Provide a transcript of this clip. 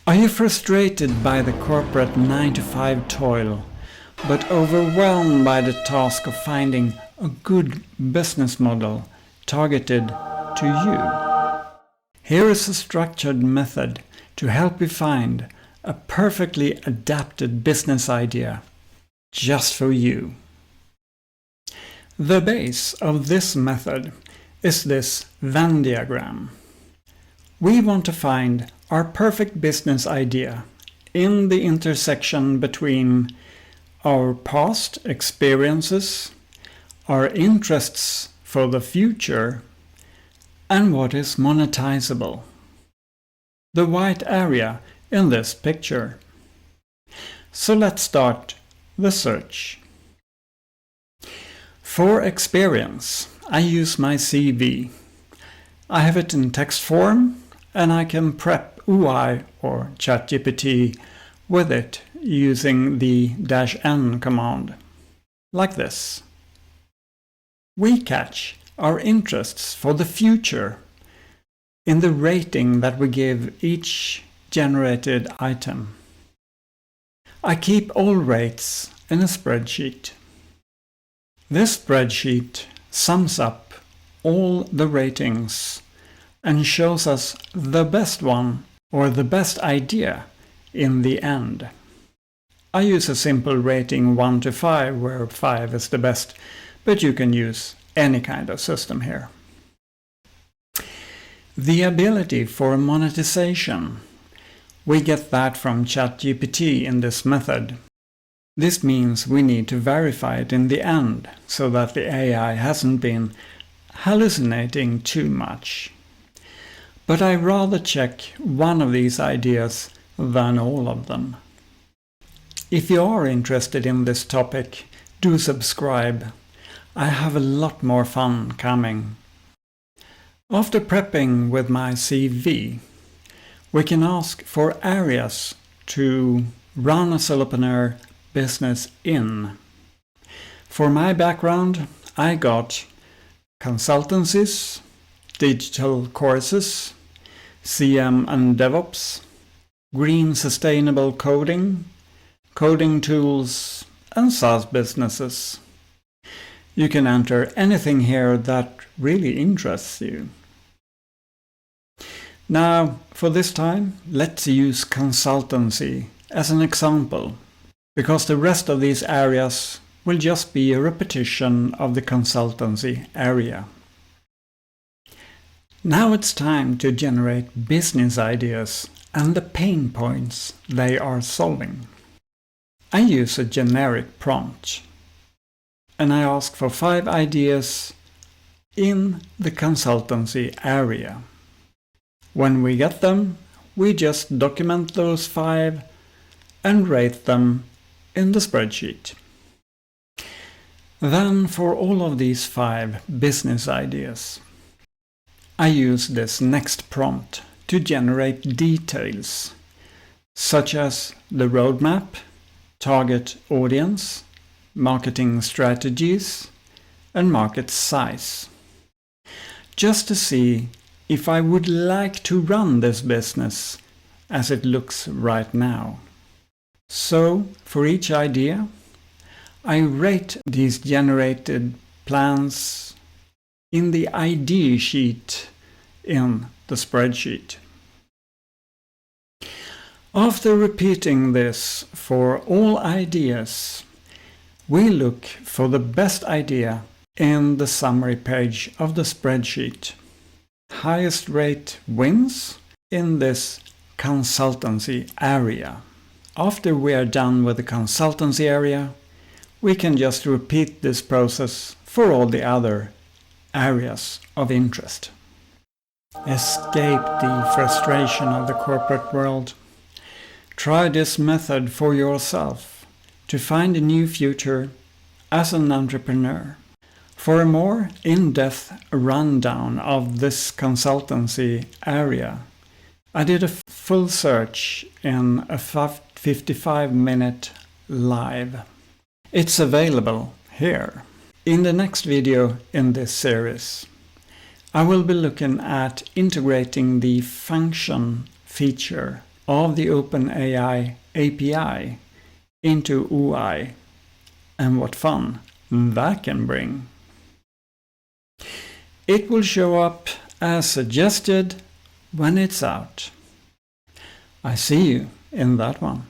Are you frustrated by the corporate 9-to-5 toil, but overwhelmed by the task of finding a good business model targeted to you? Here is a structured method to help you find a perfectly adapted business idea just for you. The base of this method is this Venn-diagram. We want to find our perfect business idea in the intersection between our past experiences, our interests for the future, and what is monetizable. The white area in this picture. So let's start the search. For experience, I use my CV. I have it in text form, and I can prep UI or ChatGPT with it using the -n command, like this. We catch our interests for the future in the rating that we give each generated item. I keep all rates in a spreadsheet. This spreadsheet sums up all the ratings and shows us the best one or the best idea in the end. I use a simple rating 1 to 5, where 5 is the best, but you can use any kind of system here. The ability for monetization. We get that from ChatGPT in this method. This means we need to verify it in the end so that the AI hasn't been hallucinating too much. But I rather check one of these ideas than all of them. If you are interested in this topic, do subscribe. I have a lot more fun coming. After prepping with my CV, we can ask for areas to run a solopreneur business in. For my background, I got consultancies, digital courses, CM and DevOps, green sustainable coding, coding tools, and SaaS businesses. You can enter anything here that really interests you. Now, for this time, let's use consultancy as an example, because the rest of these areas will just be a repetition of the consultancy area. Now it's time to generate business ideas and the pain points they are solving. I use a generic prompt, and I ask for 5 ideas in the consultancy area. When we get them, we just document those 5 and rate them in the spreadsheet. Then for all of these 5 business ideas, I use this next prompt to generate details, such as the roadmap, target audience, marketing strategies, and market size, just to see if I would like to run this business as it looks right now. So, for each idea, I rate these generated plans in the ID sheet in the spreadsheet. After repeating this for all ideas, we look for the best idea in the summary page of the spreadsheet. Highest rate wins in this consultancy area. After we are done with the consultancy area, we can just repeat this process for all the other areas of interest. Escape the frustration of the corporate world. Try this method for yourself to find a new future as an entrepreneur. For a more in-depth rundown of this consultancy area, I did a full search in a 55-minute live. It's available here. In the next video in this series, I will be looking at integrating the function feature of the OpenAI API into UI, and what fun that can bring. It will show up as suggested when it's out. I see you in that one.